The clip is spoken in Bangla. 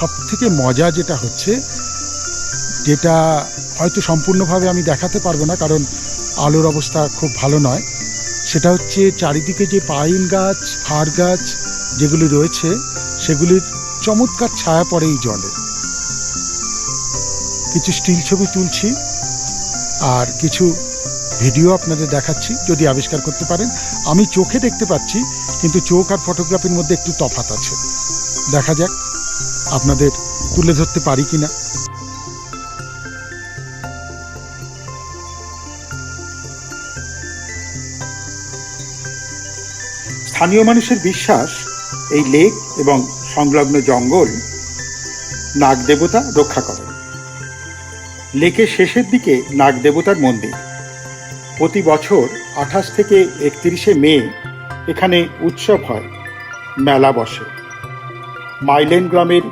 সবথেকে মজা যেটা হচ্ছে, যেটা হয়তো সম্পূর্ণভাবে আমি দেখাতে পারবো না কারণ আলোর অবস্থা খুব ভালো নয়, সেটা হচ্ছে চারিদিকে যে পাইন গাছ, ফার গাছ যেগুলি রয়েছে সেগুলির চমৎকার ছায়া পড়ে এই জলে। কিছু স্টিল ছবি তুলছি আর কিছু ভিডিও আপনাদের দেখাচ্ছি, যদি আবিষ্কার করতে পারেন। আমি চোখে দেখতে পাচ্ছি, কিন্তু চোখ আর ফটোগ্রাফির মধ্যে একটু তফাৎ আছে। দেখা যাক আপনাদের তুলে ধরতে পারি কিনা। স্থানীয় মানুষের বিশ্বাস, এই লেক এবং সংলগ্ন জঙ্গল নাগ দেবতা রক্ষা করেন। লেকের শেষের দিকে নাগ দেবতার মন্দির। প্রতি বছর 28 থেকে 31শে মে এখানে উৎসব হয়, মেলা বসে। মাইলেন গ্রামের